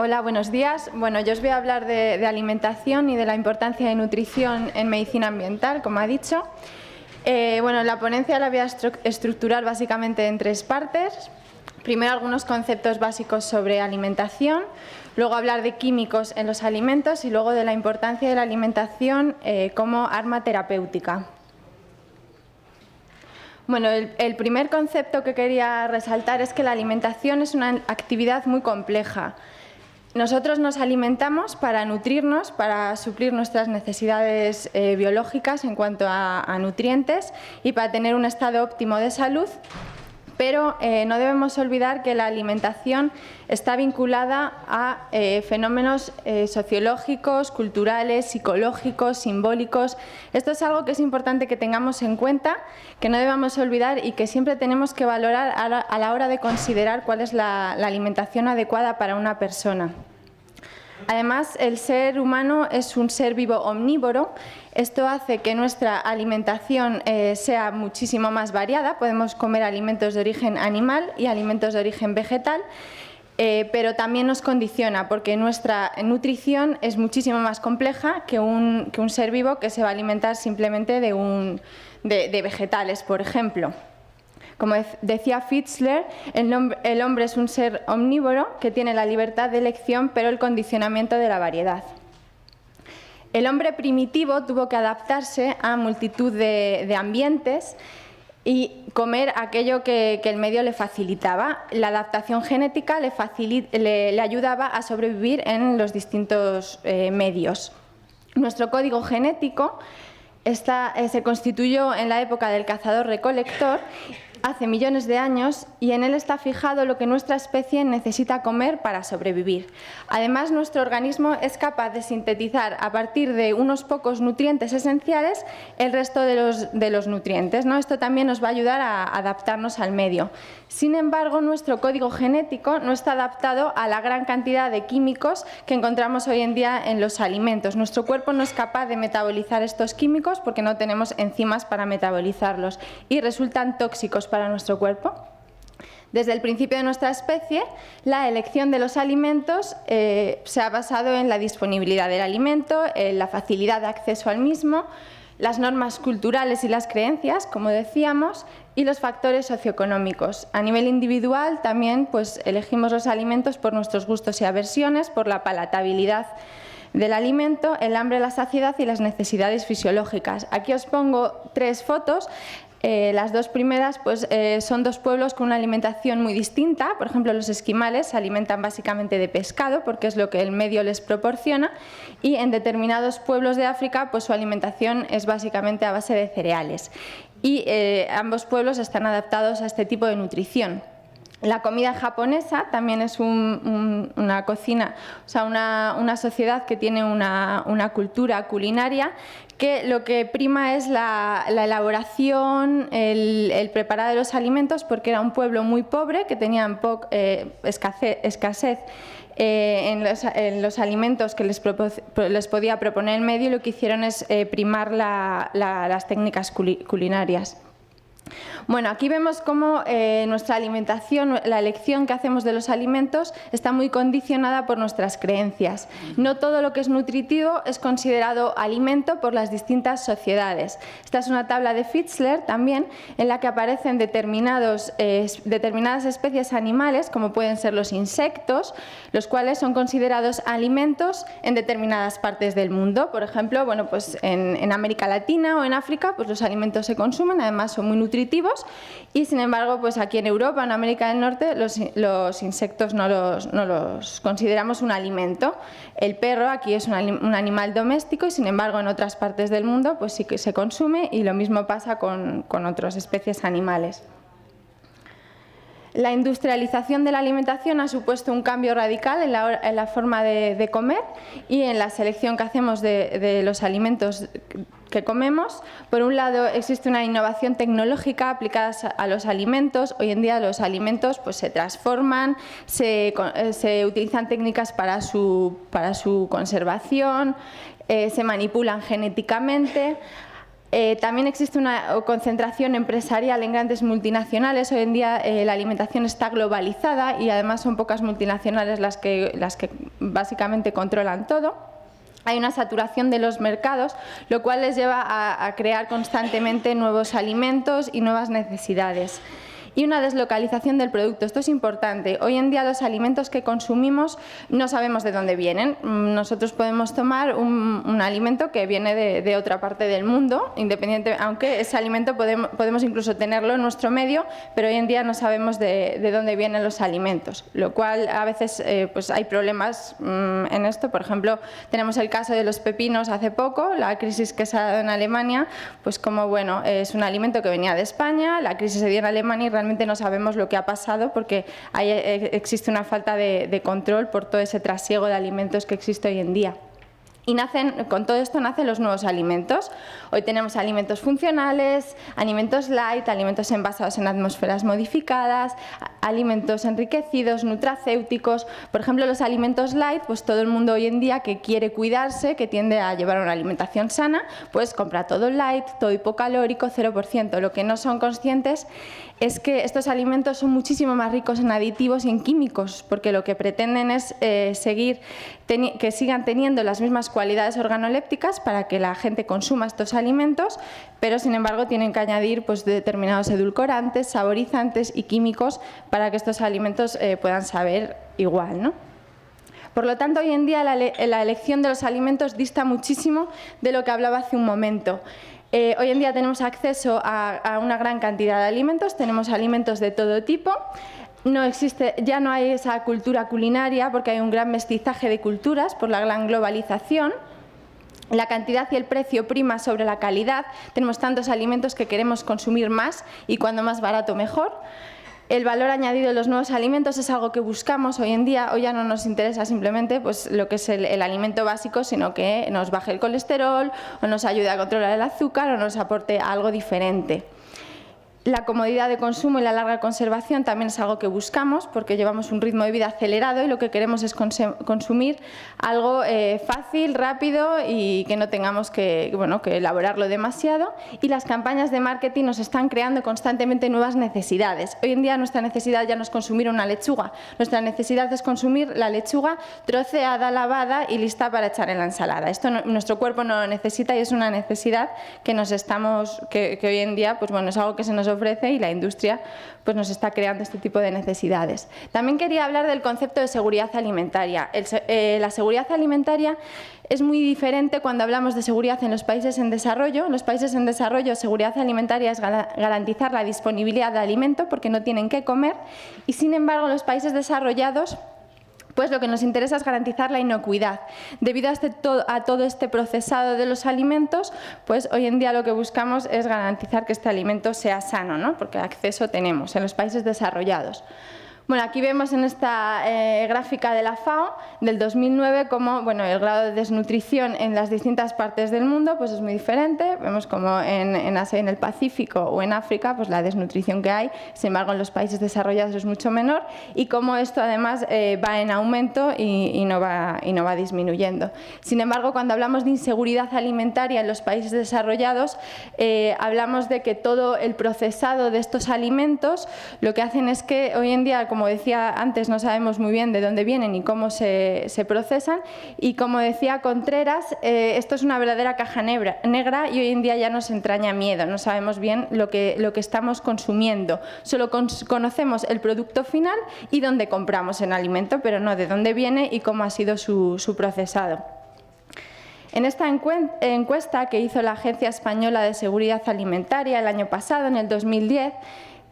Hola, buenos días. Bueno, yo os voy a hablar de alimentación y de la importancia de nutrición en medicina ambiental, como ha dicho. Bueno, la ponencia la voy a estructurar básicamente en tres partes. Primero, algunos conceptos básicos sobre alimentación, luego hablar de químicos en los alimentos y luego de la importancia de la alimentación como arma terapéutica. Bueno, el primer concepto que quería resaltar es que la alimentación es una actividad muy compleja. Nosotros nos alimentamos para nutrirnos, para suplir nuestras necesidades biológicas en cuanto a nutrientes y para tener un estado óptimo de salud, pero no debemos olvidar que la alimentación está vinculada a fenómenos sociológicos, culturales, psicológicos, simbólicos. Esto es algo que es importante que tengamos en cuenta, que no debamos olvidar y que siempre tenemos que valorar a la hora de considerar cuál es la alimentación adecuada para una persona. Además, el ser humano es un ser vivo omnívoro. Esto hace que nuestra alimentación sea muchísimo más variada. Podemos comer alimentos de origen animal y alimentos de origen vegetal, pero también nos condiciona porque nuestra nutrición es muchísimo más compleja que un ser vivo que se va a alimentar simplemente de vegetales, por ejemplo. Como decía Fitzler, el hombre es un ser omnívoro que tiene la libertad de elección, pero el condicionamiento de la variedad. El hombre primitivo tuvo que adaptarse a multitud de ambientes y comer aquello que el medio le facilitaba. La adaptación genética le ayudaba a sobrevivir en los distintos medios. Nuestro código genético se constituyó en la época del cazador-recolector hace millones de años y en él está fijado lo que nuestra especie necesita comer para sobrevivir. Además, nuestro organismo es capaz de sintetizar a partir de unos pocos nutrientes esenciales el resto de los nutrientes, ¿no? Esto también nos va a ayudar a adaptarnos al medio. Sin embargo, nuestro código genético no está adaptado a la gran cantidad de químicos que encontramos hoy en día en los alimentos. Nuestro cuerpo no es capaz de metabolizar estos químicos porque no tenemos enzimas para metabolizarlos y resultan tóxicos para nuestro cuerpo. Desde el principio de nuestra especie, la elección de los alimentos se ha basado en la disponibilidad del alimento, en la facilidad de acceso al mismo, las normas culturales y las creencias, como decíamos, y los factores socioeconómicos. A nivel individual también elegimos los alimentos por nuestros gustos y aversiones, por la palatabilidad del alimento, el hambre, la saciedad y las necesidades fisiológicas. Aquí os pongo tres fotos. Las dos primeras son dos pueblos con una alimentación muy distinta. Por ejemplo, los esquimales se alimentan básicamente de pescado porque es lo que el medio les proporciona, y en determinados pueblos de África su alimentación es básicamente a base de cereales. Y ambos pueblos están adaptados a este tipo de nutrición. La comida japonesa también es una cocina, o sea, una sociedad que tiene una cultura culinaria que lo que prima es la elaboración, el preparar de los alimentos, porque era un pueblo muy pobre que tenían escasez en los alimentos que les podía proponer el medio, y lo que hicieron es primar las técnicas culinarias. Bueno, aquí vemos cómo nuestra alimentación, la elección que hacemos de los alimentos está muy condicionada por nuestras creencias. No todo lo que es nutritivo es considerado alimento por las distintas sociedades. Esta es una tabla de Fitzler también, en la que aparecen determinadas especies animales, como pueden ser los insectos, los cuales son considerados alimentos en determinadas partes del mundo. Por ejemplo, bueno, en América Latina o en África los alimentos se consumen, además son muy nutritivos, y sin embargo aquí en Europa, en América del Norte, los insectos no los consideramos un alimento. El perro aquí es un animal doméstico y sin embargo en otras partes del mundo sí que se consume, y lo mismo pasa con otras especies animales. La industrialización de la alimentación ha supuesto un cambio radical en la forma de comer y en la selección que hacemos de los alimentos que comemos. Por un lado, existe una innovación tecnológica aplicada a los alimentos. Hoy en día los alimentos se transforman, se utilizan técnicas para su conservación, se manipulan genéticamente. También existe una concentración empresarial en grandes multinacionales. Hoy en día la alimentación está globalizada y además son pocas multinacionales las que básicamente controlan todo. Hay una saturación de los mercados, lo cual les lleva a crear constantemente nuevos alimentos y nuevas necesidades. Y una deslocalización del producto. Esto es importante. Hoy en día los alimentos que consumimos no sabemos de dónde vienen. Nosotros podemos tomar un alimento que viene de otra parte del mundo, independiente, aunque ese alimento podemos incluso tenerlo en nuestro medio, pero hoy en día no sabemos de dónde vienen los alimentos, lo cual a veces pues hay problemas en esto. Por ejemplo, tenemos el caso de los pepinos hace poco, la crisis que se ha dado en Alemania, pues como bueno, es un alimento que venía de España, la crisis se dio en Alemania y realmente no sabemos lo que ha pasado porque existe una falta de control por todo ese trasiego de alimentos que existe hoy en día. Y con todo esto nacen los nuevos alimentos. Hoy tenemos alimentos funcionales, alimentos light, alimentos envasados en atmósferas modificadas, alimentos enriquecidos, nutracéuticos. Por ejemplo, los alimentos light, pues todo el mundo hoy en día que quiere cuidarse, que tiende a llevar una alimentación sana, pues compra todo light, todo hipocalórico, 0%. Lo que no son conscientes es que estos alimentos son muchísimo más ricos en aditivos y en químicos, porque lo que pretenden es que sigan teniendo las mismas cualidades organolépticas para que la gente consuma estos alimentos, pero sin embargo tienen que añadir pues, determinados edulcorantes, saborizantes y químicos para que estos alimentos puedan saber igual, ¿no? Por lo tanto, hoy en día la elección de los alimentos dista muchísimo de lo que hablaba hace un momento. Hoy en día tenemos acceso a una gran cantidad de alimentos, tenemos alimentos de todo tipo. Ya no hay esa cultura culinaria porque hay un gran mestizaje de culturas por la gran globalización. La cantidad y el precio prima sobre la calidad. Tenemos tantos alimentos que queremos consumir más y cuando más barato mejor. El valor añadido de los nuevos alimentos es algo que buscamos hoy en día. Hoy ya no nos interesa simplemente pues, lo que es el alimento básico, sino que nos baje el colesterol o nos ayude a controlar el azúcar o nos aporte algo diferente. La comodidad de consumo y la larga conservación también es algo que buscamos porque llevamos un ritmo de vida acelerado y lo que queremos es consumir algo fácil, rápido y que no tengamos que elaborarlo demasiado. Y las campañas de marketing nos están creando constantemente nuevas necesidades. Hoy en día nuestra necesidad ya no es consumir una lechuga, nuestra necesidad es consumir la lechuga troceada, lavada y lista para echar en la ensalada. Esto nuestro cuerpo no lo necesita y es una necesidad que que hoy en día pues, bueno, es algo que se nos ofrece y la industria pues, nos está creando este tipo de necesidades. También quería hablar del concepto de seguridad alimentaria. La seguridad alimentaria es muy diferente cuando hablamos de seguridad en los países en desarrollo. En los países en desarrollo, seguridad alimentaria es garantizar la disponibilidad de alimento porque no tienen qué comer y, sin embargo, en los países desarrollados pues lo que nos interesa es garantizar la inocuidad. Debido a todo este procesado de los alimentos, pues hoy en día lo que buscamos es garantizar que este alimento sea sano, ¿no? Porque acceso tenemos en los países desarrollados. Bueno, aquí vemos en esta gráfica de la FAO del 2009 cómo el grado de desnutrición en las distintas partes del mundo pues es muy diferente. Vemos como en Asia, en el Pacífico o en África pues la desnutrición que hay, sin embargo en los países desarrollados es mucho menor y cómo esto además va en aumento y no va disminuyendo. Sin embargo, cuando hablamos de inseguridad alimentaria en los países desarrollados, hablamos de que todo el procesado de estos alimentos lo que hacen es que hoy en día, como decía antes, no sabemos muy bien de dónde vienen y cómo se procesan y como decía Contreras, esto es una verdadera caja negra y hoy en día ya nos entraña miedo, no sabemos bien lo que estamos consumiendo, solo conocemos el producto final y dónde compramos el alimento, pero no de dónde viene y cómo ha sido su procesado. En esta encuesta que hizo la Agencia Española de Seguridad Alimentaria el año pasado, en el 2010,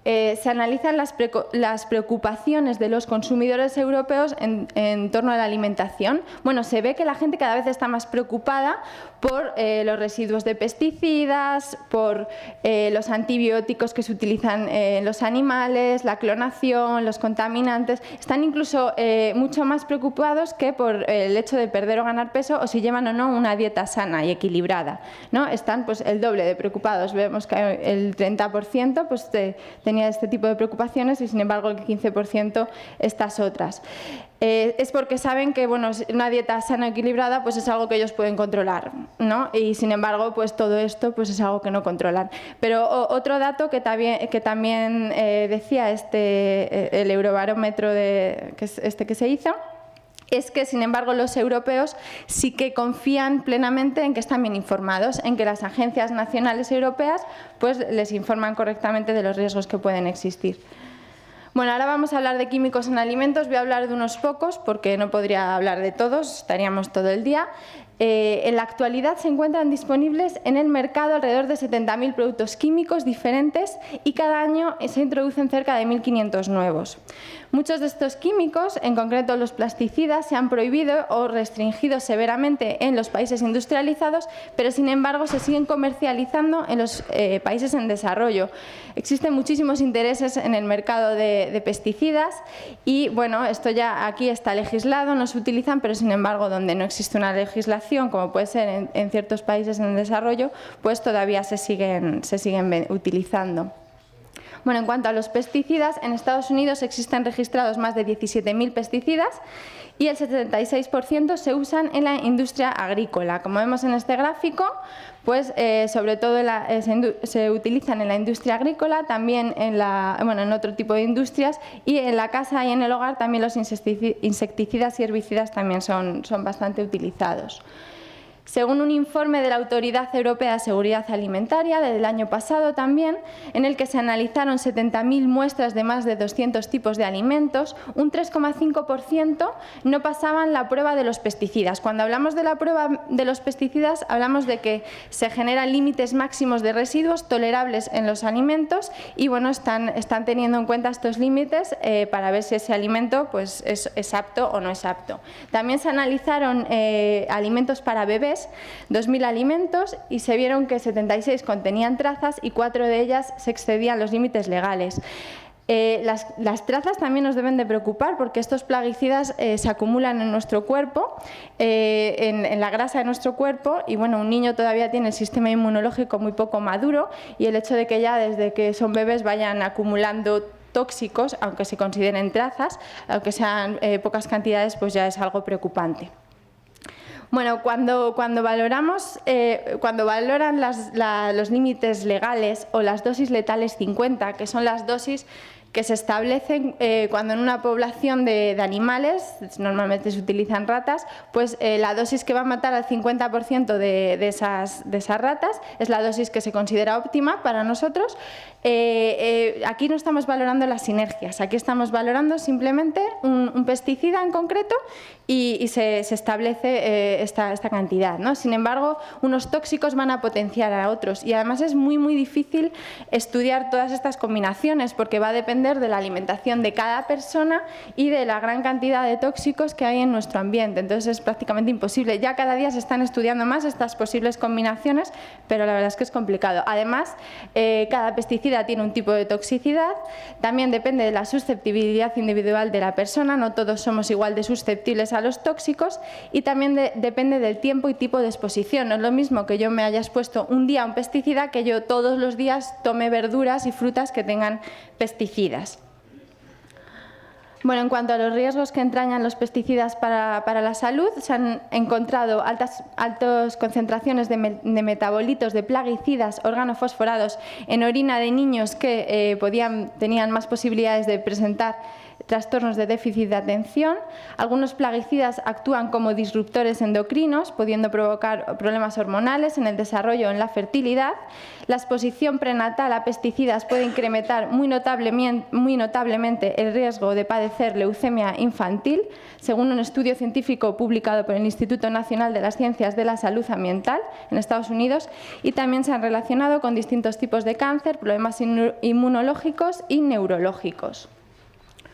se analizan las preocupaciones de los consumidores europeos en torno a la alimentación. Bueno, se ve que la gente cada vez está más preocupada por los residuos de pesticidas, por los antibióticos que se utilizan en los animales, la clonación, los contaminantes. Están incluso mucho más preocupados que por el hecho de perder o ganar peso o si llevan o no una dieta sana y equilibrada, ¿no? Están pues, el doble de preocupados. Vemos que el 30% pues, tenía este tipo de preocupaciones y sin embargo el 15% estas otras. Es porque saben que una dieta sana y equilibrada pues es algo que ellos pueden controlar, ¿no? Y sin embargo pues todo esto pues es algo que no controlan. Pero otro dato que también decía el Eurobarómetro que se hizo es que, sin embargo, los europeos sí que confían plenamente en que están bien informados, en que las agencias nacionales europeas pues, les informan correctamente de los riesgos que pueden existir. Bueno, ahora vamos a hablar de químicos en alimentos. Voy a hablar de unos pocos porque no podría hablar de todos, estaríamos todo el día. En la actualidad se encuentran disponibles en el mercado alrededor de 70.000 productos químicos diferentes y cada año se introducen cerca de 1.500 nuevos. Muchos de estos químicos, en concreto los plasticidas, se han prohibido o restringido severamente en los países industrializados, pero sin embargo se siguen comercializando en los países en desarrollo. Existen muchísimos intereses en el mercado de pesticidas y bueno, esto ya aquí está legislado, no se utilizan, pero sin embargo donde no existe una legislación, como puede ser en ciertos países en desarrollo, pues todavía se siguen utilizando. Bueno, en cuanto a los pesticidas, en Estados Unidos existen registrados más de 17.000 pesticidas y el 76% se usan en la industria agrícola. Como vemos en este gráfico, pues sobre todo se utilizan en la industria agrícola, también en otro tipo de industrias, y en la casa y en el hogar también los insecticidas y herbicidas también son bastante utilizados. Según un informe de la Autoridad Europea de Seguridad Alimentaria del año pasado también, en el que se analizaron 70.000 muestras de más de 200 tipos de alimentos, un 3,5% no pasaban la prueba de los pesticidas. Cuando hablamos de la prueba de los pesticidas, hablamos de que se generan límites máximos de residuos tolerables en los alimentos y bueno, están teniendo en cuenta estos límites para ver si ese alimento pues, es apto o no es apto. También se analizaron alimentos para bebés, 2.000 alimentos, y se vieron que 76 contenían trazas y 4 de ellas se excedían los límites legales. Las trazas también nos deben de preocupar porque estos plaguicidas se acumulan en nuestro cuerpo, en la grasa de nuestro cuerpo, y bueno, un niño todavía tiene el sistema inmunológico muy poco maduro y el hecho de que ya desde que son bebés vayan acumulando tóxicos, aunque se consideren trazas, aunque sean pocas cantidades, pues ya es algo preocupante. Bueno, cuando valoran los límites legales o las dosis letales 50, que son las dosis que se establecen cuando en una población de animales, normalmente se utilizan ratas, pues la dosis que va a matar al 50% de esas ratas es la dosis que se considera óptima para nosotros. Aquí no estamos valorando las sinergias, aquí estamos valorando simplemente un pesticida en concreto y se establece esta cantidad, ¿no? Sin embargo, unos tóxicos van a potenciar a otros y además es muy difícil estudiar todas estas combinaciones porque va a depender de la alimentación de cada persona y de la gran cantidad de tóxicos que hay en nuestro ambiente. Entonces es prácticamente imposible. Ya cada día se están estudiando más estas posibles combinaciones, pero la verdad es que es complicado. Además, cada pesticida tiene un tipo de toxicidad, también depende de la susceptibilidad individual de la persona, no todos somos igual de susceptibles a los tóxicos, y también depende del tiempo y tipo de exposición. No es lo mismo que yo me haya expuesto un día a un pesticida que yo todos los días tome verduras y frutas que tengan pesticidas. Bueno, en cuanto a los riesgos que entrañan los pesticidas para la salud, se han encontrado altas concentraciones de metabolitos de plaguicidas organofosforados en orina de niños que tenían más posibilidades de presentar trastornos de déficit de atención. Algunos plaguicidas actúan como disruptores endocrinos, pudiendo provocar problemas hormonales en el desarrollo o en la fertilidad. La exposición prenatal a pesticidas puede incrementar muy notablemente el riesgo de padecer leucemia infantil, según un estudio científico publicado por el Instituto Nacional de las Ciencias de la Salud Ambiental en Estados Unidos, y también se han relacionado con distintos tipos de cáncer, problemas inmunológicos y neurológicos.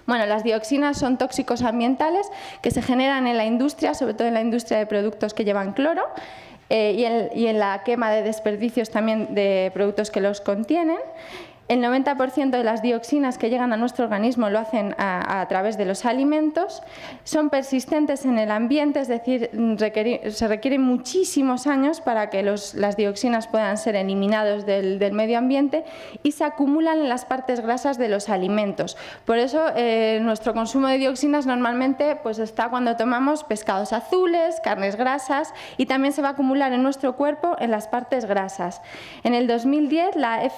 Bueno, las dioxinas son tóxicos ambientales que se generan en la industria, sobre todo en la industria de productos que llevan cloro y en la quema de desperdicios también de productos que los contienen. El 90% de las dioxinas que llegan a nuestro organismo lo hacen a través de los alimentos, son persistentes en el ambiente, es decir, se requieren muchísimos años para que las dioxinas puedan ser eliminados del medio ambiente y se acumulan en las partes grasas de los alimentos. Por eso nuestro consumo de dioxinas normalmente pues, está cuando tomamos pescados azules, carnes grasas, y también se va a acumular en nuestro cuerpo en las partes grasas. En el 2010 la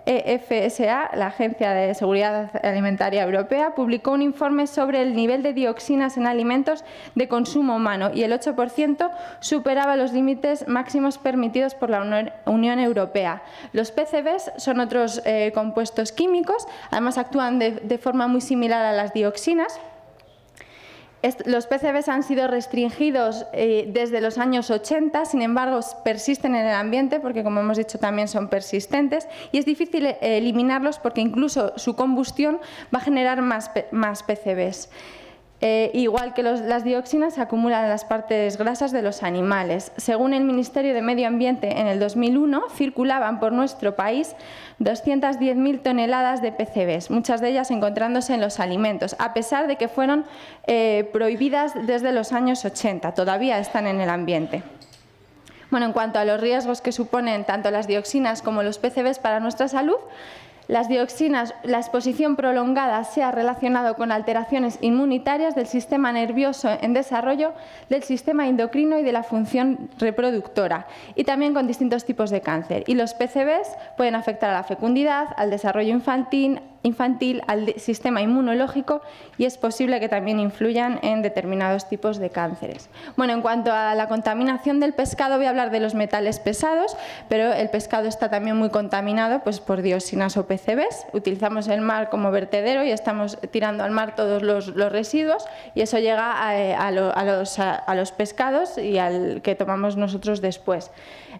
EFSA, la Agencia de Seguridad Alimentaria Europea, publicó un informe sobre el nivel de dioxinas en alimentos de consumo humano y el 8% superaba los límites máximos permitidos por la Unión Europea. Los PCBs son otros compuestos químicos, además actúan de forma muy similar a las dioxinas. Los PCBs han sido restringidos desde los años 80, sin embargo persisten en el ambiente porque, como hemos dicho, también son persistentes y es difícil eliminarlos porque incluso su combustión va a generar más PCBs. Igual que las dioxinas se acumulan en las partes grasas de los animales. Según el Ministerio de Medio Ambiente, en el 2001 circulaban por nuestro país 210.000 toneladas de PCBs, muchas de ellas encontrándose en los alimentos, a pesar de que fueron prohibidas desde los años 80, todavía están en el ambiente. Bueno, en cuanto a los riesgos que suponen tanto las dioxinas como los PCBs para nuestra salud, las dioxinas, la exposición prolongada se ha relacionado con alteraciones inmunitarias del sistema nervioso en desarrollo, del sistema endocrino y de la función reproductora, y también con distintos tipos de cáncer. Y los PCBs pueden afectar a la fecundidad, al desarrollo infantil, al sistema inmunológico y es posible que también influyan en determinados tipos de cánceres. Bueno, en cuanto a la contaminación del pescado, voy a hablar de los metales pesados, pero el pescado está también muy contaminado pues, por dioxinas o PCBs. Utilizamos el mar como vertedero y estamos tirando al mar todos los residuos y eso llega a los pescados y al que tomamos nosotros después.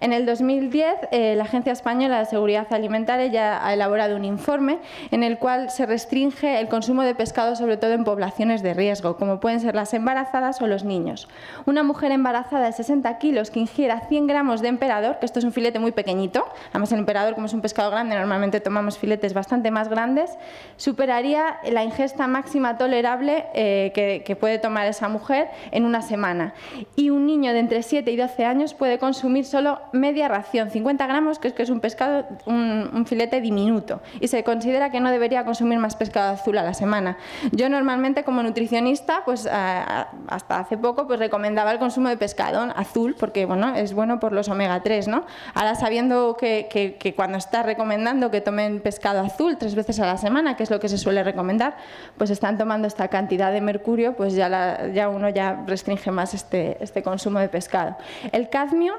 En el 2010, la Agencia Española de Seguridad Alimentaria ya ha elaborado un informe en el cual se restringe el consumo de pescado, sobre todo en poblaciones de riesgo, como pueden ser las embarazadas o los niños. Una mujer embarazada de 60 kilos que ingiera 100 gramos de emperador, que esto es un filete muy pequeñito, además el emperador, como es un pescado grande, normalmente tomamos filetes bastante más grandes, superaría la ingesta máxima tolerable que puede tomar esa mujer en una semana. Y un niño de entre 7 y 12 años puede consumir solo media ración, 50 gramos, que es un pescado, un filete diminuto, y se considera que no debería consumir más pescado azul a la semana. Yo normalmente como nutricionista, pues hasta hace poco, pues recomendaba el consumo de pescado azul, porque bueno, es bueno por los omega 3, ¿no? Ahora sabiendo que cuando está recomendando que tomen pescado azul 3 veces a la semana, que es lo que se suele recomendar, pues están tomando esta cantidad de mercurio, pues ya uno ya restringe más este consumo de pescado. El cadmio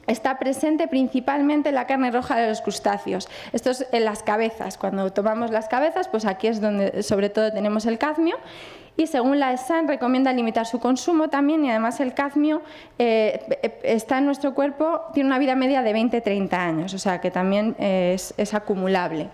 está presente principalmente en la carne roja de los crustáceos. Esto es en las cabezas. Cuando tomamos las cabezas, pues aquí es donde sobre todo tenemos el cadmio. Y según la ESAN recomienda limitar su consumo también, y además el cadmio está en nuestro cuerpo, tiene una vida media de 20-30 años, o sea que también es acumulable.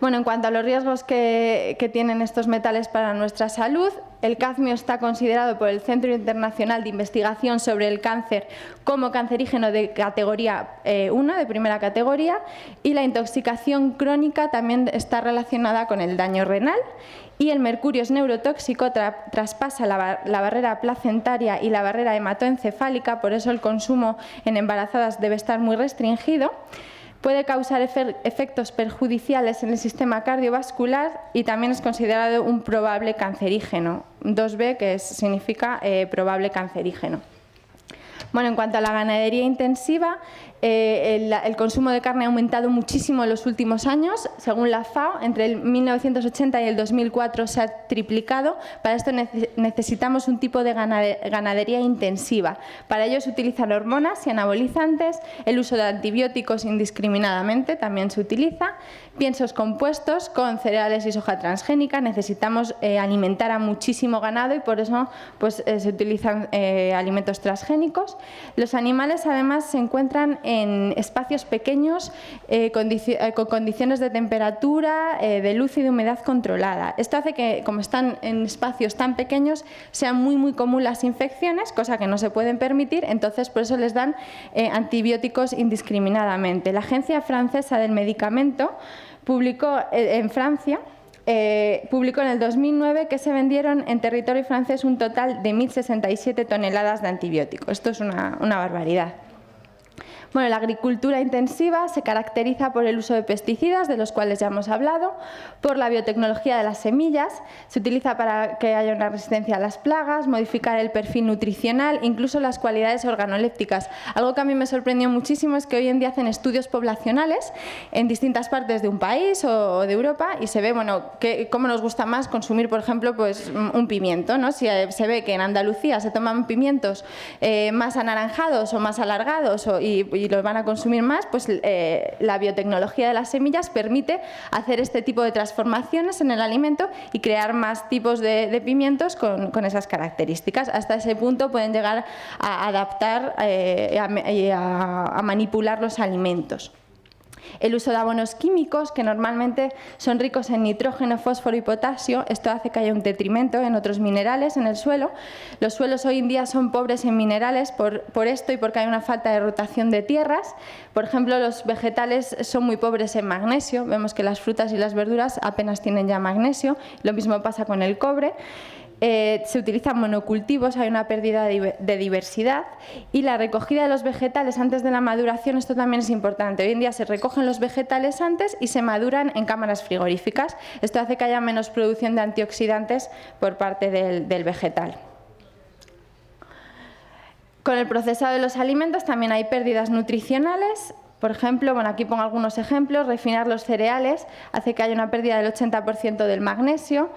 Bueno, en cuanto a los riesgos que tienen estos metales para nuestra salud, el cadmio está considerado por el Centro Internacional de Investigación sobre el Cáncer como cancerígeno de categoría 1, de primera categoría, y la intoxicación crónica también está relacionada con el daño renal. Y el mercurio es neurotóxico, traspasa la barrera placentaria y la barrera hematoencefálica, por eso el consumo en embarazadas debe estar muy restringido. Puede causar efectos perjudiciales en el sistema cardiovascular y también es considerado un probable cancerígeno, 2B, que significa probable cancerígeno. Bueno, en cuanto a la ganadería intensiva, el consumo de carne ha aumentado muchísimo en los últimos años. Según la FAO, entre el 1980 y el 2004 se ha triplicado. Para esto necesitamos un tipo de ganadería intensiva. Para ello se utilizan hormonas y anabolizantes, el uso de antibióticos indiscriminadamente también se utiliza, piensos compuestos con cereales y soja transgénica. Necesitamos alimentar a muchísimo ganado y por eso pues, se utilizan alimentos transgénicos. Los animales además se encuentran en espacios pequeños con condiciones de temperatura, de luz y de humedad controlada. Esto hace que, como están en espacios tan pequeños, sean muy común las infecciones, cosa que no se pueden permitir, entonces por eso les dan antibióticos indiscriminadamente. La Agencia Francesa del Medicamento publicó en Francia publicó en el 2009 que se vendieron en territorio francés un total de 1.067 toneladas de antibióticos. Esto es una barbaridad. Bueno, la agricultura intensiva se caracteriza por el uso de pesticidas, de los cuales ya hemos hablado, por la biotecnología de las semillas, se utiliza para que haya una resistencia a las plagas, modificar el perfil nutricional, incluso las cualidades organolépticas. Algo que a mí me sorprendió muchísimo es que hoy en día hacen estudios poblacionales en distintas partes de un país o de Europa y se ve, bueno, cómo nos gusta más consumir, por ejemplo, pues un pimiento, ¿no? Si se ve que en Andalucía se toman pimientos más anaranjados o más alargados y los van a consumir más, pues la biotecnología de las semillas permite hacer este tipo de transformaciones en el alimento y crear más tipos de pimientos con esas características. Hasta ese punto pueden llegar a adaptar y a manipular los alimentos. El uso de abonos químicos, que normalmente son ricos en nitrógeno, fósforo y potasio, esto hace que haya un detrimento en otros minerales en el suelo. Los suelos hoy en día son pobres en minerales por esto y porque hay una falta de rotación de tierras. Por ejemplo, los vegetales son muy pobres en magnesio, vemos que las frutas y las verduras apenas tienen ya magnesio, lo mismo pasa con el cobre. Se utilizan monocultivos, hay una pérdida de diversidad y la recogida de los vegetales antes de la maduración, esto también es importante. Hoy en día se recogen los vegetales antes y se maduran en cámaras frigoríficas. Esto hace que haya menos producción de antioxidantes por parte del vegetal. Con el procesado de los alimentos también hay pérdidas nutricionales. Por ejemplo, bueno, aquí pongo algunos ejemplos. Refinar los cereales hace que haya una pérdida del 80% del magnesio.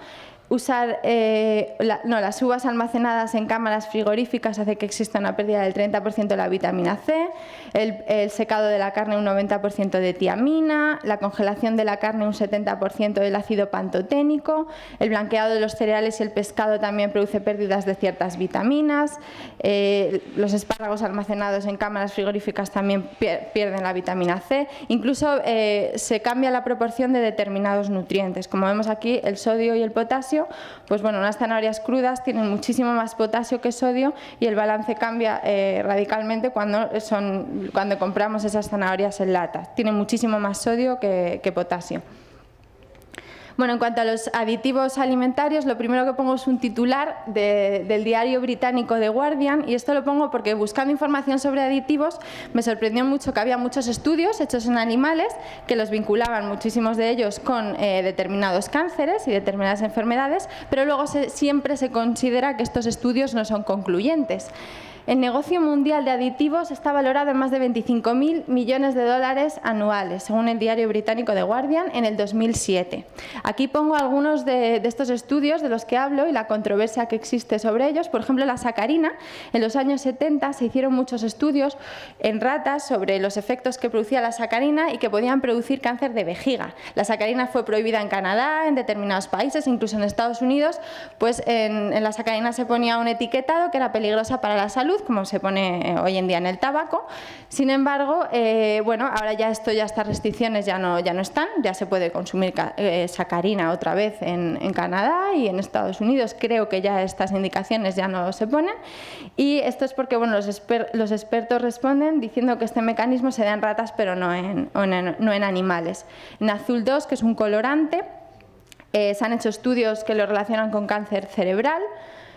Usar las uvas almacenadas en cámaras frigoríficas hace que exista una pérdida del 30% de la vitamina C, el secado de la carne un 90% de tiamina, la congelación de la carne un 70% del ácido pantoténico, el blanqueado de los cereales y el pescado también produce pérdidas de ciertas vitaminas, los espárragos almacenados en cámaras frigoríficas también pierden la vitamina C, incluso se cambia la proporción de determinados nutrientes, como vemos aquí el sodio y el potasio. Pues bueno, unas zanahorias crudas tienen muchísimo más potasio que sodio y el balance cambia radicalmente cuando compramos esas zanahorias en lata. Tienen muchísimo más sodio que potasio. Bueno, en cuanto a los aditivos alimentarios, lo primero que pongo es un titular del diario británico The Guardian, y esto lo pongo porque buscando información sobre aditivos me sorprendió mucho que había muchos estudios hechos en animales que los vinculaban, muchísimos de ellos, con determinados cánceres y determinadas enfermedades, pero luego siempre se considera que estos estudios no son concluyentes. El negocio mundial de aditivos está valorado en más de 25.000 millones de dólares anuales, según el diario británico The Guardian, en el 2007. Aquí pongo algunos de estos estudios de los que hablo y la controversia que existe sobre ellos. Por ejemplo, la sacarina. En los años 70 se hicieron muchos estudios en ratas sobre los efectos que producía la sacarina y que podían producir cáncer de vejiga. La sacarina fue prohibida en Canadá, en determinados países, incluso en Estados Unidos, pues en la sacarina se ponía un etiquetado que era peligrosa para la salud, como se pone hoy en día en el tabaco. Sin embargo, bueno, ahora ya estas restricciones ya no están, ya se puede consumir sacarina otra vez en Canadá y en Estados Unidos. Creo que ya estas indicaciones ya no se ponen, y esto es porque bueno, los expertos responden diciendo que este mecanismo se da en ratas pero no en animales. En azul 2, que es un colorante, se han hecho estudios que lo relacionan con cáncer cerebral.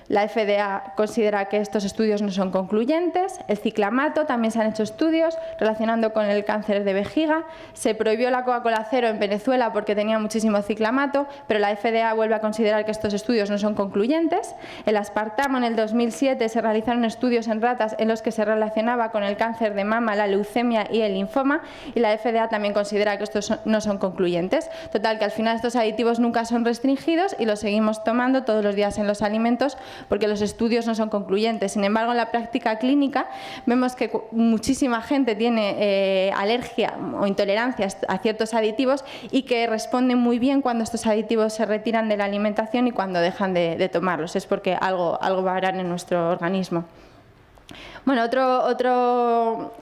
La FDA considera que estos estudios no son concluyentes. El ciclamato, también se han hecho estudios relacionando con el cáncer de vejiga. Se prohibió la Coca-Cola Cero en Venezuela porque tenía muchísimo ciclamato, pero la FDA vuelve a considerar que estos estudios no son concluyentes. El aspartamo, en el 2007 se realizaron estudios en ratas en los que se relacionaba con el cáncer de mama, la leucemia y el linfoma, y la FDA también considera que estos no son concluyentes. Total, que al final estos aditivos nunca son restringidos y los seguimos tomando todos los días en los alimentos porque los estudios no son concluyentes. Sin embargo, en la práctica clínica vemos que muchísima gente tiene alergia o intolerancia a ciertos aditivos y que responden muy bien cuando estos aditivos se retiran de la alimentación y cuando dejan de tomarlos. Es porque algo harán en nuestro organismo. Bueno,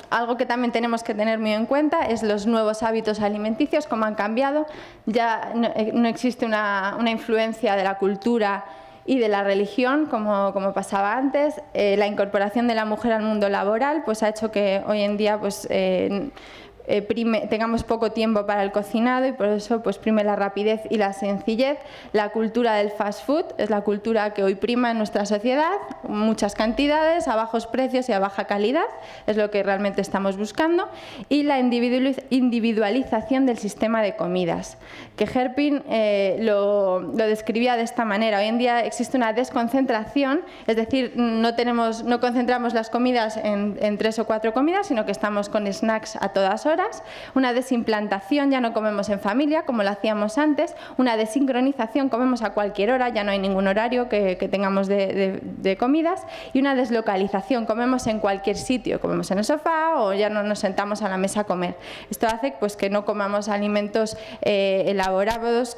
algo que también tenemos que tener muy en cuenta es los nuevos hábitos alimenticios, cómo han cambiado. Ya no existe una influencia de la cultura y de la religión como pasaba antes. La incorporación de la mujer al mundo laboral pues ha hecho que hoy en día pues, tengamos poco tiempo para el cocinado y por eso pues prime la rapidez y la sencillez. La cultura del fast food es la cultura que hoy prima en nuestra sociedad, muchas cantidades, a bajos precios y a baja calidad, es lo que realmente estamos buscando, y la individualización del sistema de comidas, que Herpin lo describía de esta manera. Hoy en día existe una desconcentración, es decir, no concentramos las comidas en 3 o 4 comidas, sino que estamos con snacks a todas horas, una desimplantación, ya no comemos en familia como lo hacíamos antes, una desincronización, comemos a cualquier hora, ya no hay ningún horario que tengamos de comidas, y una deslocalización, comemos en cualquier sitio, comemos en el sofá o ya no nos sentamos a la mesa a comer. Esto hace pues, que no comamos alimentos elaborados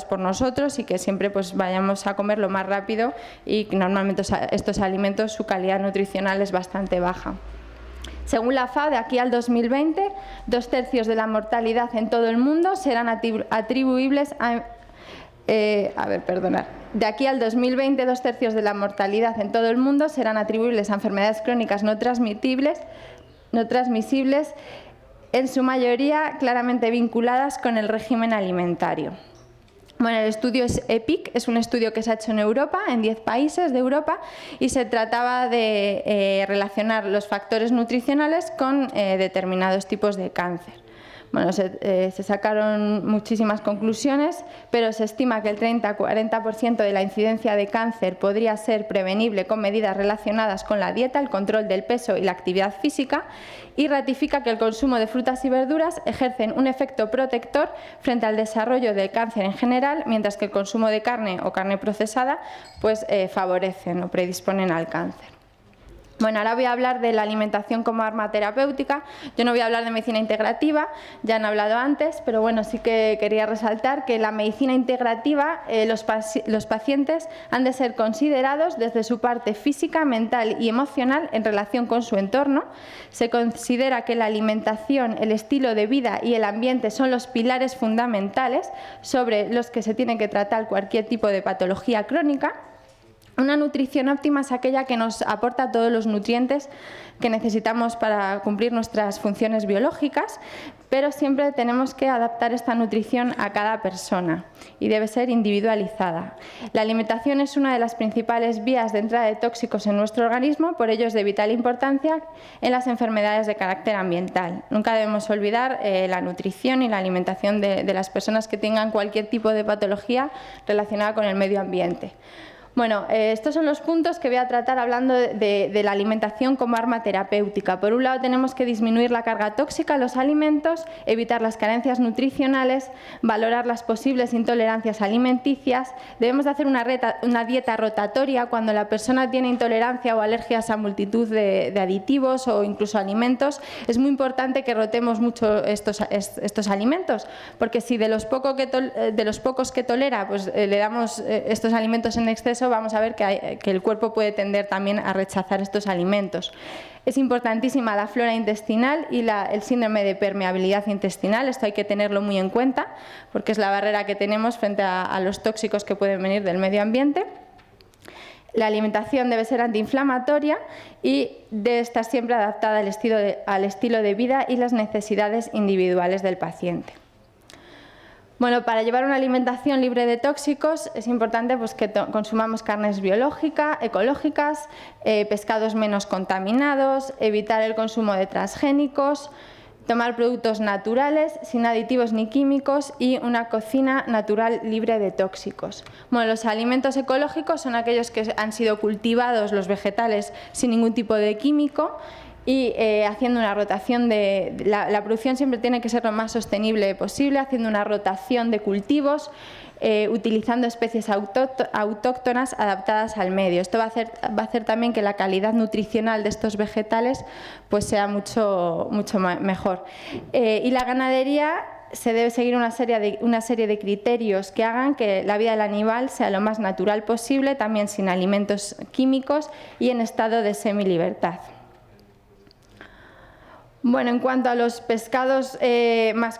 por nosotros y que siempre pues, vayamos a comer lo más rápido, y normalmente estos alimentos, su calidad nutricional es bastante baja. Según la FAO, de aquí al 2020, 2/3 de la mortalidad en todo el mundo serán atribuibles a... De aquí al 2020, 2/3 de la mortalidad en todo el mundo serán atribuibles a enfermedades crónicas no transmisibles, en su mayoría claramente vinculadas con el régimen alimentario. Bueno, el estudio es EPIC, es un estudio que se ha hecho en Europa, en 10 países de Europa, y se trataba de relacionar los factores nutricionales con determinados tipos de cáncer. Bueno, se sacaron muchísimas conclusiones, pero se estima que el 30-40% de la incidencia de cáncer podría ser prevenible con medidas relacionadas con la dieta, el control del peso y la actividad física, y ratifica que el consumo de frutas y verduras ejercen un efecto protector frente al desarrollo del cáncer en general, mientras que el consumo de carne o carne procesada pues, favorecen o predisponen al cáncer. Bueno, ahora voy a hablar de la alimentación como arma terapéutica. Yo no voy a hablar de medicina integrativa, ya han hablado antes, pero bueno, sí que quería resaltar que la medicina integrativa, los pacientes han de ser considerados desde su parte física, mental y emocional en relación con su entorno. Se considera que la alimentación, el estilo de vida y el ambiente son los pilares fundamentales sobre los que se tiene que tratar cualquier tipo de patología crónica. Una nutrición óptima es aquella que nos aporta todos los nutrientes que necesitamos para cumplir nuestras funciones biológicas, pero siempre tenemos que adaptar esta nutrición a cada persona y debe ser individualizada. La alimentación es una de las principales vías de entrada de tóxicos en nuestro organismo, por ello es de vital importancia en las enfermedades de carácter ambiental. Nunca debemos olvidar la nutrición y la alimentación de las personas que tengan cualquier tipo de patología relacionada con el medio ambiente. Bueno, estos son los puntos que voy a tratar hablando de la alimentación como arma terapéutica. Por un lado, tenemos que disminuir la carga tóxica en los alimentos, evitar las carencias nutricionales, valorar las posibles intolerancias alimenticias. Debemos de hacer una dieta rotatoria cuando la persona tiene intolerancia o alergias a multitud de aditivos o incluso alimentos. Es muy importante que rotemos mucho estos alimentos, porque si de los pocos que tolera pues, le damos estos alimentos en exceso, vamos a ver que el cuerpo puede tender también a rechazar estos alimentos. Es importantísima la flora intestinal y el síndrome de permeabilidad intestinal. Esto hay que tenerlo muy en cuenta porque es la barrera que tenemos frente a los tóxicos que pueden venir del medio ambiente. La alimentación debe ser antiinflamatoria y debe estar siempre adaptada al estilo de vida y las necesidades individuales del paciente. Bueno, para llevar una alimentación libre de tóxicos es importante pues, que consumamos carnes biológicas, ecológicas, pescados menos contaminados, evitar el consumo de transgénicos, tomar productos naturales, sin aditivos ni químicos y una cocina natural libre de tóxicos. Bueno, los alimentos ecológicos son aquellos que han sido cultivados, los vegetales, sin ningún tipo de químico, y haciendo una rotación la producción siempre tiene que ser lo más sostenible posible, haciendo una rotación de cultivos, utilizando especies autóctonas adaptadas al medio. Esto va a hacer también que la calidad nutricional de estos vegetales pues, sea mucho mejor. Y la ganadería se debe seguir una serie de criterios que hagan que la vida del animal sea lo más natural posible, también sin alimentos químicos y en estado de semilibertad. Bueno, en cuanto a los pescados más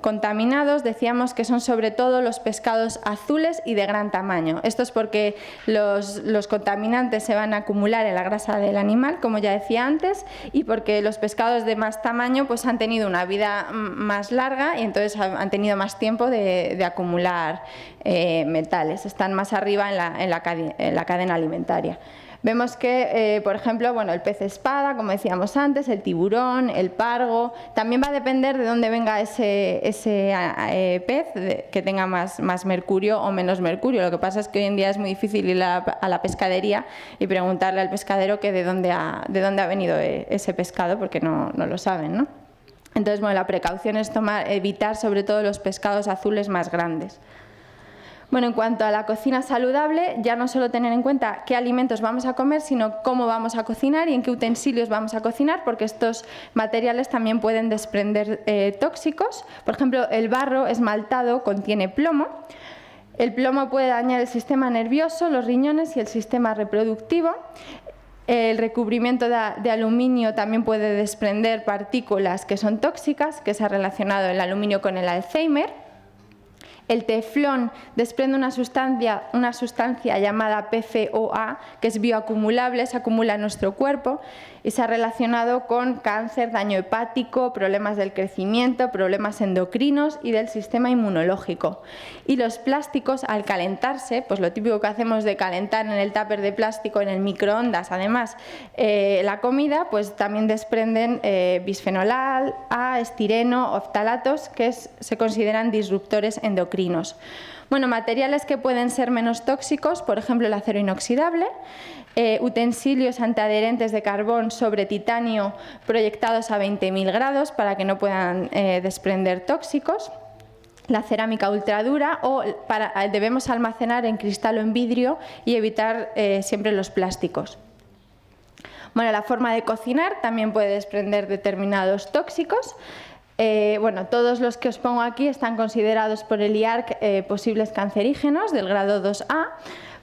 contaminados, decíamos que son sobre todo los pescados azules y de gran tamaño. Esto es porque los contaminantes se van a acumular en la grasa del animal, como ya decía antes, y porque los pescados de más tamaño pues, han tenido una vida más larga y entonces han tenido más tiempo de acumular metales. Están más arriba en la cadena alimentaria. Vemos que, por ejemplo, bueno, el pez espada, como decíamos antes, el tiburón, el pargo, también va a depender de dónde venga ese pez, que tenga más mercurio o menos mercurio. Lo que pasa es que hoy en día es muy difícil ir a la pescadería y preguntarle al pescadero que de dónde ha venido ese pescado, porque no lo saben, ¿no? Entonces, bueno, la precaución es evitar sobre todo los pescados azules más grandes. Bueno, en cuanto a la cocina saludable, ya no solo tener en cuenta qué alimentos vamos a comer, sino cómo vamos a cocinar y en qué utensilios vamos a cocinar, porque estos materiales también pueden desprender tóxicos. Por ejemplo, el barro esmaltado contiene plomo. El plomo puede dañar el sistema nervioso, los riñones y el sistema reproductivo. El recubrimiento de aluminio también puede desprender partículas que son tóxicas, que se ha relacionado el aluminio con el Alzheimer. El teflón desprende una sustancia llamada PFOA, que es bioacumulable, se acumula en nuestro cuerpo y se ha relacionado con cáncer, daño hepático, problemas del crecimiento, problemas endocrinos y del sistema inmunológico. Y los plásticos, al calentarse, pues lo típico que hacemos de calentar en el tupper de plástico, en el microondas, además, la comida, pues también desprenden bisfenol A, estireno, oftalatos, que se consideran disruptores endocrinos. Bueno, materiales que pueden ser menos tóxicos, por ejemplo el acero inoxidable, utensilios antiadherentes de carbón sobre titanio proyectados a 20.000 grados para que no puedan desprender tóxicos, la cerámica ultradura o debemos almacenar en cristal o en vidrio y evitar siempre los plásticos. Bueno, la forma de cocinar también puede desprender determinados tóxicos. Bueno, todos los que os pongo aquí están considerados por el IARC posibles cancerígenos del grado 2A.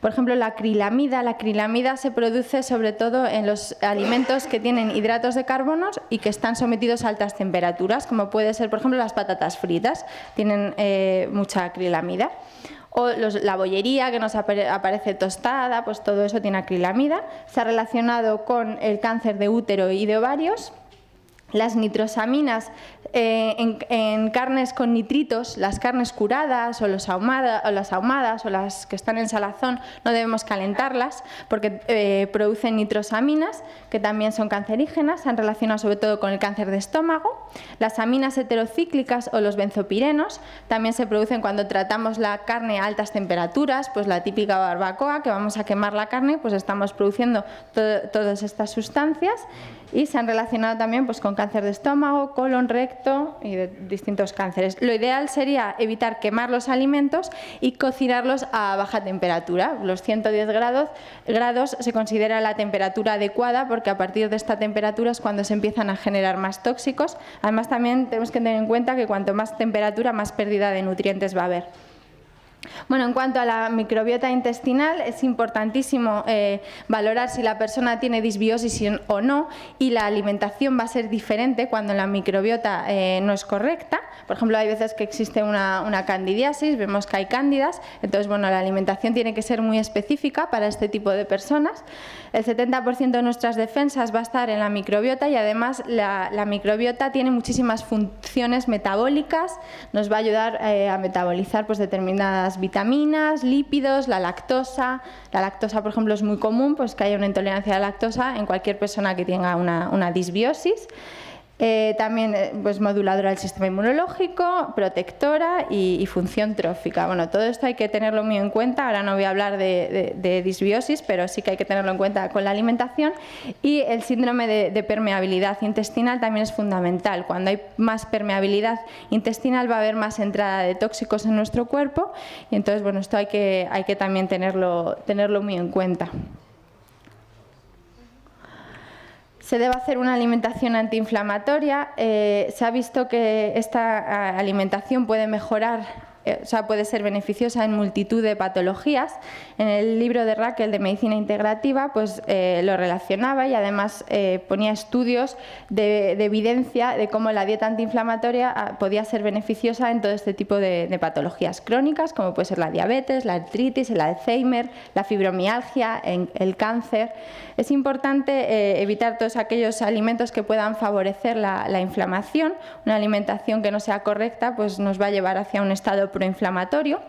Por ejemplo, la acrilamida. La acrilamida se produce sobre todo en los alimentos que tienen hidratos de carbono y que están sometidos a altas temperaturas, como puede ser, por ejemplo, las patatas fritas, tienen mucha acrilamida. O la bollería que nos aparece tostada, pues todo eso tiene acrilamida. Se ha relacionado con el cáncer de útero y de ovarios. Las nitrosaminas en carnes con nitritos, las carnes curadas o las ahumadas o las que están en salazón, no debemos calentarlas porque producen nitrosaminas que también son cancerígenas, se han relacionado sobre todo con el cáncer de estómago. Las aminas heterocíclicas o los benzopirenos también se producen cuando tratamos la carne a altas temperaturas, pues la típica barbacoa, que vamos a quemar la carne, pues estamos produciendo todas estas sustancias. Y se han relacionado también pues, con cáncer de estómago, colon, recto y de distintos cánceres. Lo ideal sería evitar quemar los alimentos y cocinarlos a baja temperatura. Los 110 grados se considera la temperatura adecuada porque a partir de esta temperatura es cuando se empiezan a generar más tóxicos. Además también tenemos que tener en cuenta que cuanto más temperatura, más pérdida de nutrientes va a haber. Bueno, en cuanto a la microbiota intestinal, es importantísimo valorar si la persona tiene disbiosis o no, y la alimentación va a ser diferente cuando la microbiota no es correcta. Por ejemplo, hay veces que existe una candidiasis, vemos que hay cándidas, entonces bueno, la alimentación tiene que ser muy específica para este tipo de personas. El 70% de nuestras defensas va a estar en la microbiota y además la microbiota tiene muchísimas funciones metabólicas, nos va a ayudar a metabolizar pues, determinadas vitaminas, lípidos, la lactosa. La lactosa, por ejemplo, es muy común pues, que haya una intolerancia a la lactosa en cualquier persona que tenga una disbiosis. También pues, moduladora del sistema inmunológico, protectora y función trófica. Bueno, todo esto hay que tenerlo muy en cuenta. Ahora no voy a hablar de disbiosis, pero sí que hay que tenerlo en cuenta con la alimentación. Y el síndrome de permeabilidad intestinal también es fundamental. Cuando hay más permeabilidad intestinal va a haber más entrada de tóxicos en nuestro cuerpo y entonces bueno, esto hay que también tenerlo muy en cuenta. Se debe hacer una alimentación antiinflamatoria. Se ha visto que esta alimentación puede mejorar o sea, puede ser beneficiosa en multitud de patologías. En el libro de Raquel de Medicina Integrativa pues, lo relacionaba y además ponía estudios de evidencia de cómo la dieta antiinflamatoria podía ser beneficiosa en todo este tipo de patologías crónicas, como puede ser la diabetes, la artritis, el Alzheimer, la fibromialgia, el cáncer. Es importante evitar todos aquellos alimentos que puedan favorecer la inflamación. Una alimentación que no sea correcta pues nos va a llevar hacia un estado proinflamatorio.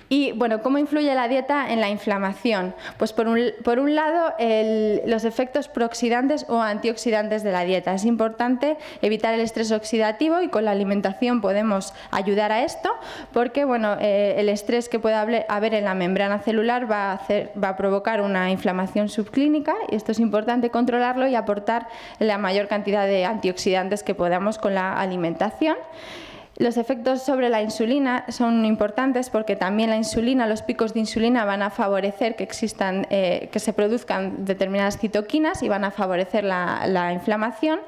Y bueno, ¿cómo influye la dieta en la inflamación? Pues por un lado, los efectos prooxidantes o antioxidantes de la dieta. Es importante evitar el estrés oxidativo y con la alimentación podemos ayudar a esto, porque bueno, el estrés que puede haber en la membrana celular va a provocar una inflamación subclínica y esto es importante controlarlo y aportar la mayor cantidad de antioxidantes que podamos con la alimentación. Los efectos sobre la insulina son importantes porque también la insulina, los picos de insulina van a favorecer que existan, que se produzcan determinadas citoquinas y van a favorecer la inflamación.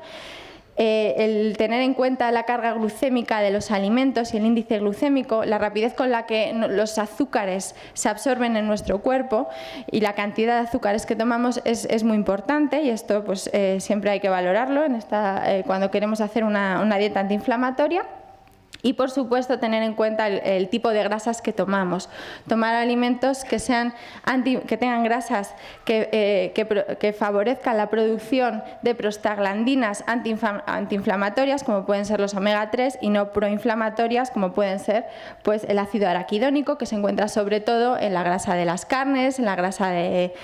El tener en cuenta la carga glucémica de los alimentos y el índice glucémico, la rapidez con la que los azúcares se absorben en nuestro cuerpo y la cantidad de azúcares que tomamos es muy importante y esto pues, siempre hay que valorarlo cuando queremos hacer una dieta antiinflamatoria. Y, por supuesto, tener en cuenta el tipo de grasas que tomamos. Tomar alimentos que tengan grasas que favorezcan la producción de prostaglandinas antiinflamatorias, como pueden ser los omega 3, y no proinflamatorias, como pueden ser pues, el ácido araquidónico, que se encuentra sobre todo en la grasa de las carnes, en la grasa de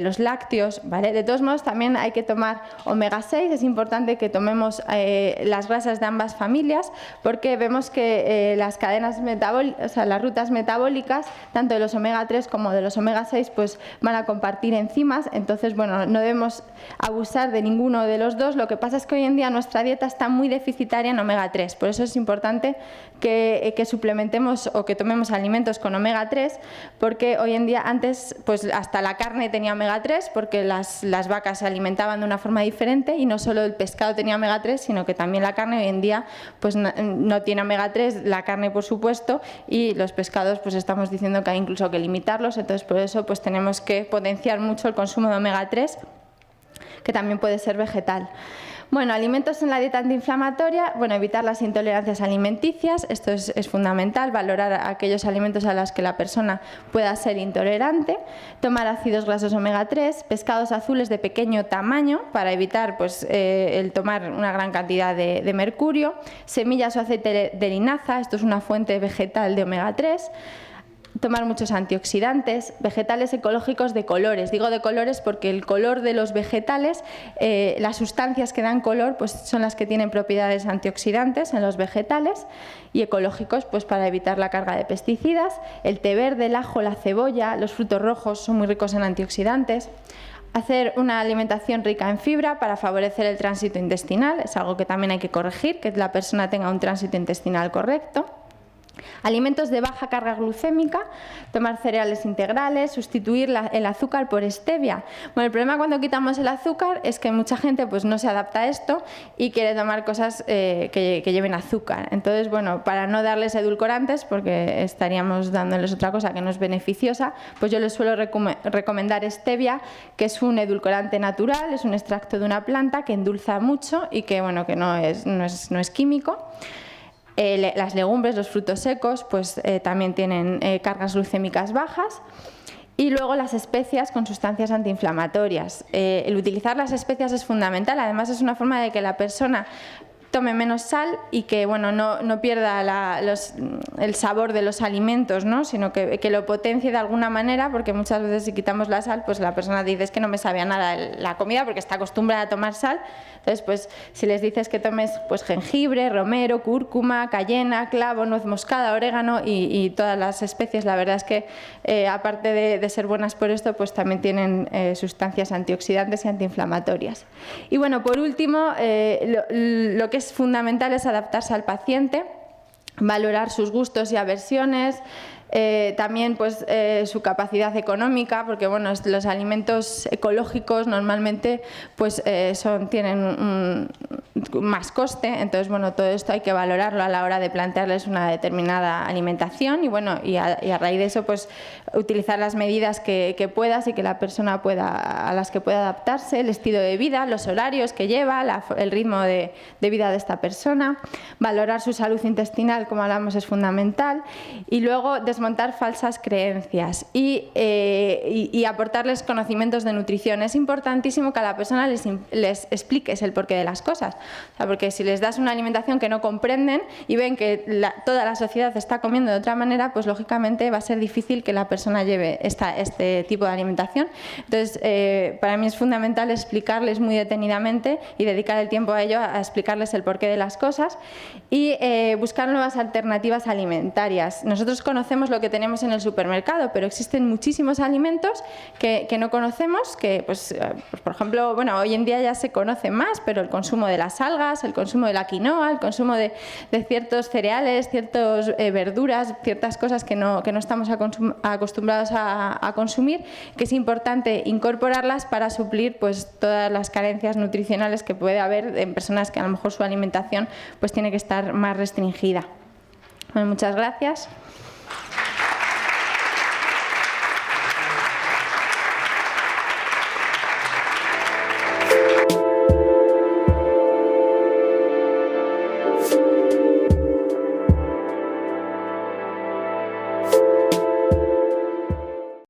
los lácteos, ¿vale? De todos modos, también hay que tomar omega 6. Es importante que tomemos las grasas de ambas familias, porque vemos que las cadenas metabólicas, o sea, las rutas metabólicas, tanto de los omega 3 como de los omega 6, pues van a compartir enzimas, entonces bueno, no debemos abusar de ninguno de los dos. Lo que pasa es que hoy en día nuestra dieta está muy deficitaria en omega 3, por eso es importante que suplementemos o que tomemos alimentos con omega 3, porque hoy en día, antes pues hasta la carne tenía omega 3, porque las vacas se alimentaban de una forma diferente y no solo el pescado tenía omega 3, sino que también la carne hoy en día pues no tiene omega 3, la carne por supuesto, y los pescados pues estamos diciendo que hay incluso que limitarlos, entonces por eso pues tenemos que potenciar mucho el consumo de omega 3, que también puede ser vegetal. Bueno, alimentos en la dieta antiinflamatoria, bueno, evitar las intolerancias alimenticias, esto es fundamental, valorar aquellos alimentos a los que la persona pueda ser intolerante, tomar ácidos grasos omega 3, pescados azules de pequeño tamaño para evitar pues, el tomar una gran cantidad de mercurio, semillas o aceite de linaza, esto es una fuente vegetal de omega 3, tomar muchos antioxidantes, vegetales ecológicos de colores. Digo de colores porque el color de los vegetales, las sustancias que dan color, pues son las que tienen propiedades antioxidantes en los vegetales, y ecológicos pues para evitar la carga de pesticidas. El té verde, el ajo, la cebolla, los frutos rojos son muy ricos en antioxidantes. Hacer una alimentación rica en fibra para favorecer el tránsito intestinal, es algo que también hay que corregir, que la persona tenga un tránsito intestinal correcto. Alimentos de baja carga glucémica, tomar cereales integrales, sustituir el azúcar por stevia. Bueno, el problema cuando quitamos el azúcar es que mucha gente pues, no se adapta a esto y quiere tomar cosas que lleven azúcar. Entonces, bueno, para no darles edulcorantes, porque estaríamos dándoles otra cosa que no es beneficiosa, pues yo les suelo recomendar stevia, que es un edulcorante natural, es un extracto de una planta que endulza mucho y que, bueno, que no es químico. Las legumbres, los frutos secos, pues también tienen cargas glucémicas bajas. Y luego las especias con sustancias antiinflamatorias. El utilizar las especias es fundamental, además es una forma de que la persona tome menos sal y que bueno, no pierda el sabor de los alimentos, ¿no? Sino que lo potencie de alguna manera, porque muchas veces si quitamos la sal, pues la persona dice es que no me sabía nada la comida porque está acostumbrada a tomar sal. Entonces, pues si les dices que tomes pues, jengibre, romero, cúrcuma, cayena, clavo, nuez moscada, orégano y todas las especies, la verdad es que aparte de ser buenas por esto, pues también tienen sustancias antioxidantes y antiinflamatorias. Y bueno, por último, lo que es fundamental es adaptarse al paciente, valorar sus gustos y aversiones, también pues, su capacidad económica, porque bueno, los alimentos ecológicos normalmente pues, tienen más coste. Entonces, bueno, todo esto hay que valorarlo a la hora de plantearles una determinada alimentación y, bueno, y a raíz de eso, pues, utilizar las medidas que puedas y que la persona a las que pueda adaptarse, el estilo de vida, los horarios que lleva, el ritmo de vida de esta persona, valorar su salud intestinal, como hablamos, es fundamental, y luego desmontar falsas creencias y aportarles conocimientos de nutrición. Es importantísimo que a la persona les expliques el porqué de las cosas, o sea, porque si les das una alimentación que no comprenden y ven que toda la sociedad está comiendo de otra manera, pues lógicamente va a ser difícil que la persona lleve este tipo de alimentación. Entonces, para mí es fundamental explicarles muy detenidamente y dedicar el tiempo a ello, a explicarles el porqué de las cosas y buscar nuevas alternativas alimentarias. Nosotros conocemos lo que tenemos en el supermercado, pero existen muchísimos alimentos que no conocemos, que, pues, por ejemplo, bueno, hoy en día ya se conoce más, pero el consumo de las algas, el consumo de la quinoa, el consumo de ciertos cereales, ciertas verduras, ciertas cosas que no estamos acostumbrados a consumir, que es importante incorporarlas para suplir, pues, todas las carencias nutricionales que puede haber en personas que a lo mejor su alimentación, pues, tiene que estar más restringida. Bueno, muchas gracias.